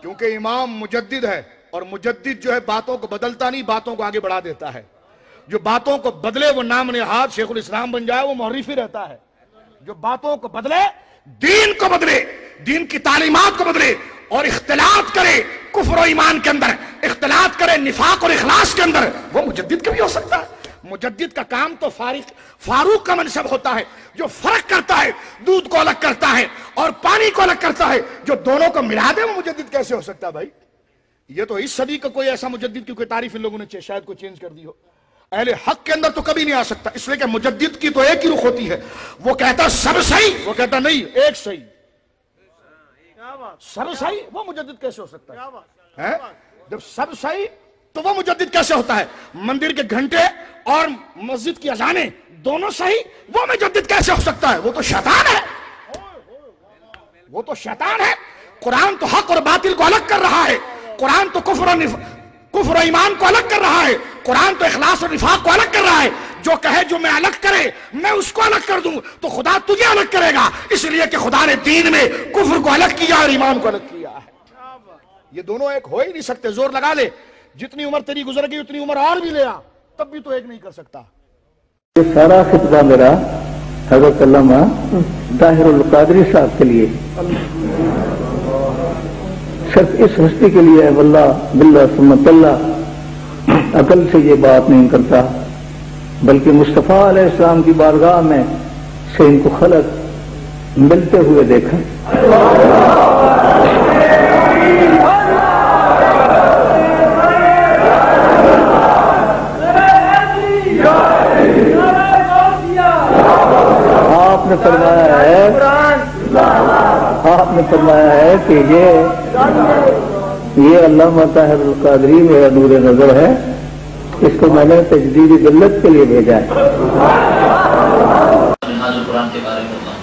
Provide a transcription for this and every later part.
کیونکہ امام مجدد ہے، اور مجدد جو ہے باتوں کو بدلتا نہیں، باتوں کو آگے بڑھا دیتا ہے۔ جو باتوں کو بدلے وہ نام نہاد شیخ الاسلام بن جائے وہ محرف ہی رہتا ہے۔ جو باتوں کو بدلے، دین کو بدلے، دین کی تعلیمات کو بدلے اور اختلاط کرے کفر و ایمان کے اندر، اختلاط کرے نفاق اور اخلاص کے اندر، وہ مجدد کبھی ہو سکتا ہے؟ مجدد کا کام تو فاروق کا منصب ہوتا ہے، جو فرق کرتا ہے، دودھ کو الگ کرتا ہے اور پانی کو الگ کرتا ہے۔ جو دونوں کو ملا دے وہ مجدد کیسے ہو سکتا ہے بھائی؟ یہ تو اس صدی کا کوئی ایسا مجدد کی کوئی تعریف ان لوگوں نے شاید کوئی چینج کر دی ہو۔ اہل حق کے اندر تو کبھی نہیں آ سکتا، اس لیے کہ مجدد کی تو ایک ہی رخ ہوتی ہے، وہ کہتا سب صحیح، وہ کہتا نہیں ایک صحیح۔ سب صحیح وہ مجدد کیسے ہو سکتا ہے؟ جب سب صحیح تو وہ مجدد کیسے ہوتا ہے؟ مندر کے گھنٹے اور مسجد کی اذانیں دونوں صحیح، وہ مجدد کیسے ہو سکتا ہے؟ وہ تو شیطان ہے، وہ تو شیطان ہے۔ قرآن تو حق اور باطل کو الگ کر رہا ہے، قرآن تو کفر و ایمان کو الگ کر رہا ہے، قرآن تو اخلاص اور نفاق کو الگ کر رہا ہے۔ جو کہے جو میں الگ کرے میں اس کو الگ کر دوں تو خدا تجھے الگ کرے گا، اس لیے کہ خدا نے دین میں کفر کو الگ کیا اور ایمان کو الگ کیا ہے۔ یہ دونوں ایک ہو ہی نہیں سکتے، زور لگا لے، جتنی عمر تیری گزر گئی اتنی عمر اور بھی لے آ، تب بھی تو ایک نہیں کر سکتا۔ یہ سارا خطبہ میرا حضرت علامہ طاہر القادری صاحب کے لیے، صرف اس ہستی کے لیے ہے، واللہ باللہ سمت اللہ عقل سے یہ بات نہیں کرتا، بلکہ مصطفیٰ علیہ السلام کی بارگاہ میں سے ان کو خلق ملتے ہوئے دیکھا۔ آپ نے فرمایا ہے کہ یہ علامہ طاہر القادری میرا نور نظر ہے، اس کو میں نے تجدید ملت کے لیے بھیجا ہے۔ منہاج القرآن کے بارے میں بتاؤں،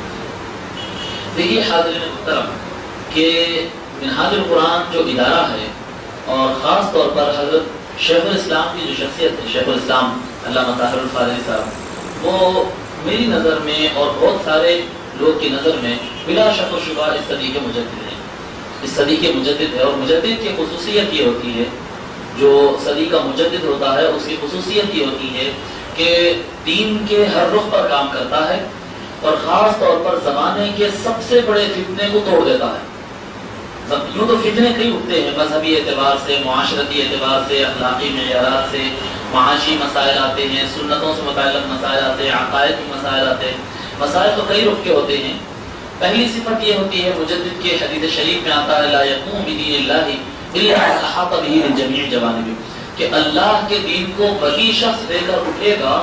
دیکھیے حاضرین محترم کہ منہاج القرآن جو ادارہ ہے اور خاص طور پر حضرت شیخ الاسلام کی جو شخصیت ہے، شیخ الاسلام علامہ طاہر القادری صاحب، وہ میری نظر میں اور بہت سارے لوگ کی نظر میں بلا شک و شبہ اس صدی کے مجدد ہیں، اس صدی کے مجدد ہے۔ اور مجدد کی خصوصیت یہ ہوتی ہے، جو صدی کا مجدد ہوتا ہے اس کی خصوصیت یہ ہوتی ہے کہ دین کے ہر رخ پر کام کرتا ہے اور خاص طور پر زمانے کے سب سے بڑے فتنے کو توڑ دیتا ہے۔ یوں تو فتنے کئی اٹھتے ہیں، مذہبی اعتبار سے، معاشرتی اعتبار سے، اخلاقی معیارات سے، معاشی مسائل آتے ہیں، سنتوں سے متعلق مسائل آتے ہیں، عقائد کے مسائل آتے ہیں، مسائل تو کئی رخ کے ہوتے ہیں۔ پہلی صفت یہ ہوتی ہے مجدد کے حدیث شریف میں آتا ہے لا یقوم بدین اللہ الا من احاط به من جمیع جوانبه، کہ اللہ کے دین کو وہی شخص لے کر اٹھے گا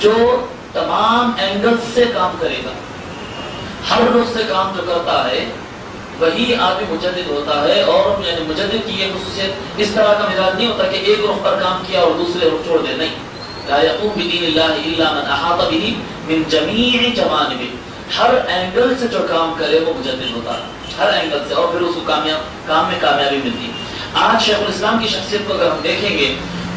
جو تمام اینگلز سے کام کرے گا، ہر رخ سے کام جو کرتا ہے وہی آدمی مجدد ہوتا ہے۔ اور یعنی مجدد کی یہ خصوصیت اس طرح کا مزاج نہیں ہوتا کہ ایک رخ پر کام کیا اور دوسرے رخ چھوڑ دے، نہیں، لا یقوم بدین اللہ الا من احاط به من جمیع جوانبه، ہر اینگل سے جو کام کرے وہ مجدد ہوتا ہے، ہر اینگل سے، اور پھر اس کو کام میں کامیابی ملتی ہے۔ آج شیخ الاسلام کی شخصیت کو اگر ہم دیکھیں گے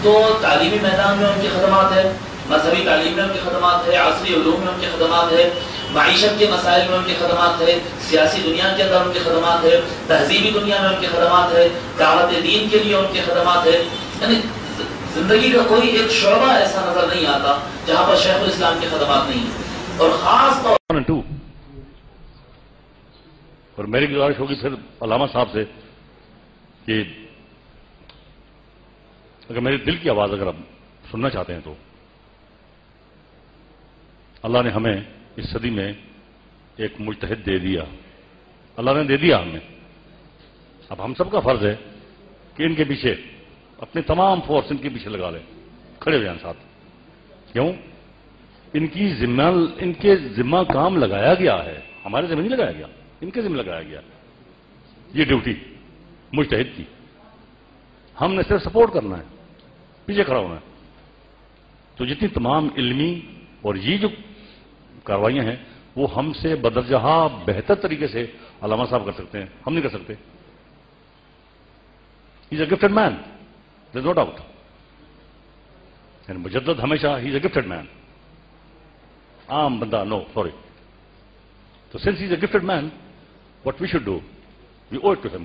تو تعلیمی میدان میں ان کی خدمات ہے، مذہبی تعلیم میں ان کی خدمات ہے، عصری علوم میں ان کی خدمات ہے، معیشت کے مسائل میں ان کی خدمات ہے، سیاسی دنیا کے اندر ان کی خدمات ہے، تہذیبی دنیا میں ان کی خدمات ہے، دعوت دین کے لیے ان کی خدمات ہے۔ یعنی زندگی کا کوئی ایک شعبہ ایسا نظر نہیں آتا جہاں پر شیخ الاسلام کی خدمات نہیں ہیں۔ اور خاص طور اور میری گزارش ہوگی پھر علامہ صاحب سے کہ اگر میرے دل کی آواز اگر آپ سننا چاہتے ہیں تو اللہ نے ہمیں اس صدی میں ایک مجتہد دے دیا، اللہ نے دے دیا ہمیں۔ اب ہم سب کا فرض ہے کہ ان کے پیچھے اپنے تمام فورس ان کے پیچھے لگا لیں، کھڑے ہو جائیں ساتھ۔ کیوں؟ ان کے ذمہ کام لگایا گیا ہے، ہمارے ذمہ نہیں لگایا گیا، ان کے ذمہ لگایا گیا۔ یہ ڈیوٹی مجتہد کی، ہم نے صرف سپورٹ کرنا ہے، پیچھے کھڑا ہونا ہے۔ تو جتنی تمام علمی اور یہ جو کاروائیاں ہیں وہ ہم سے بدرجہ بہتر طریقے سے علامہ صاحب کر سکتے ہیں، ہم نہیں کر سکتے۔ ہی از اے گفٹڈ مین، دیر از نو ڈاؤٹ۔ یعنی مجدد ہمیشہ ہی از اے گفٹڈ مین، عام بندہ نو، سوری۔ تو since he is a gifted man, what we should do, we owe it to him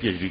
PhD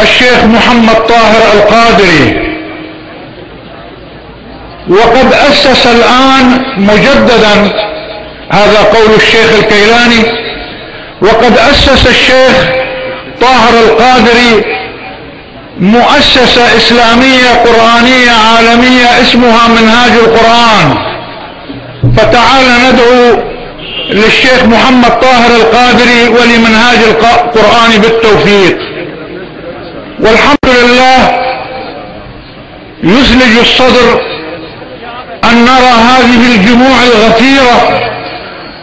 الشيخ محمد طاهر القادري، وقد أسس الآن مجددا، هذا قول الشيخ الكيلاني، وقد أسس الشيخ طاهر القادري مؤسسة إسلامية قرآنية عالمية اسمها منهاج القرآن. فتعال ندعو للشيخ محمد طاهر القادري ولمنهاج القرآن بالتوفيق. والحمد لله يثلج الصدر أن نرى هذه الجموع الغفيرة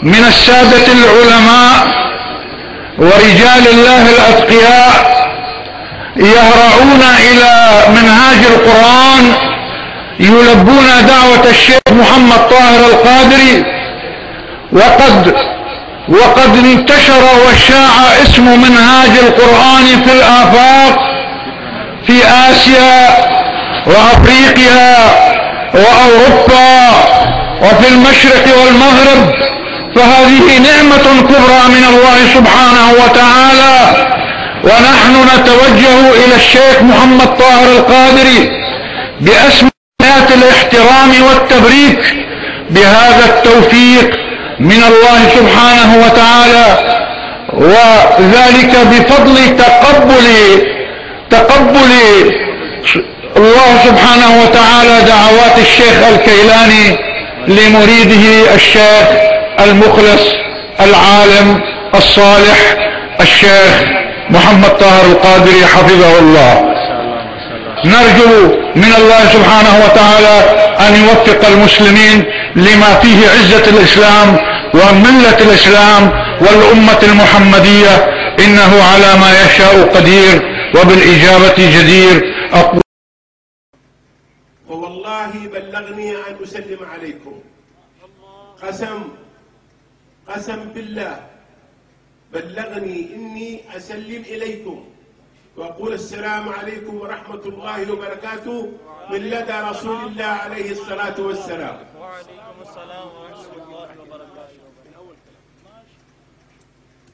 من السادة العلماء ورجال الله الأتقياء يهرعون إلى منهاج القرآن، يلبون دعوة الشيخ محمد طاهر القادري. وقد انتشر وشاع اسم منهاج القرآن في الآفاق في آسيا وأفريقيا وأوروبا وفي المشرق والمغرب، فهذه نعمة كبرى من الله سبحانه وتعالى. ونحن نتوجه إلى الشيخ محمد طاهر القادري بأسماء الاحترام والتبريك بهذا التوفيق من الله سبحانه وتعالى، وذلك بفضل تقبل الله سبحانه وتعالى دعوات الشيخ الكيلاني لمريده الشيخ المخلص العالم الصالح الشيخ محمد طاهر القادري حفظه الله. نرجو من الله سبحانه وتعالى أن يوفق المسلمين لما فيه عزة الإسلام وملة الإسلام والأمة المحمدية، إنه على ما يشاء قدير وبالإجابة جدير. ووالله بلغني أن أسلم عليكم، قسم بالله بلغني إني أسلم إليكم وأقول السلام عليكم ورحمة الله وبركاته من لدى رسول الله عليه الصلاة والسلام. وعليكم السلام ورحمة الله وبركاته.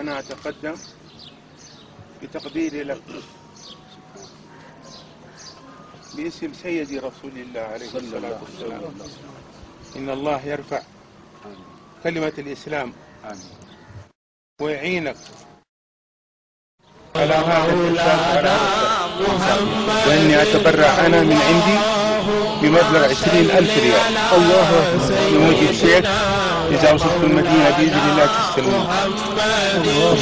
أنا أتقدم بتقديري لك باسم سيدي رسول الله عليه الصلاة والسلام، إن الله يرفع كلمة الإسلام ويعينك على هذا الإسلام، وإني أتبرع أنا من عندي بمبلغ 20,000 ريال من وجه الشيخ إذا وصلت المدينة بإذن الله تستلمون.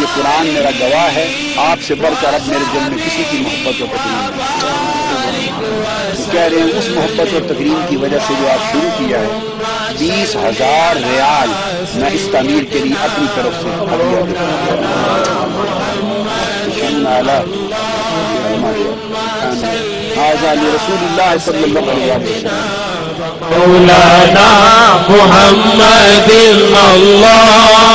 یہ قرآن میرا گواہ ہے، آپ سے بڑھ کر اب میرے دل میں کسی کی محبت اور تکریم نہیں۔ کہہ رہے ہیں اس محبت اور تکریم کی وجہ سے جو آپ شروع کیا ہے، 20,000 ریال میں اس تعمیر کے لیے اپنی طرف سے ہدیہ دیتا ہوں۔ رسول اللہ صلی اللہ علیہ وسلم مولانا محمد اللہ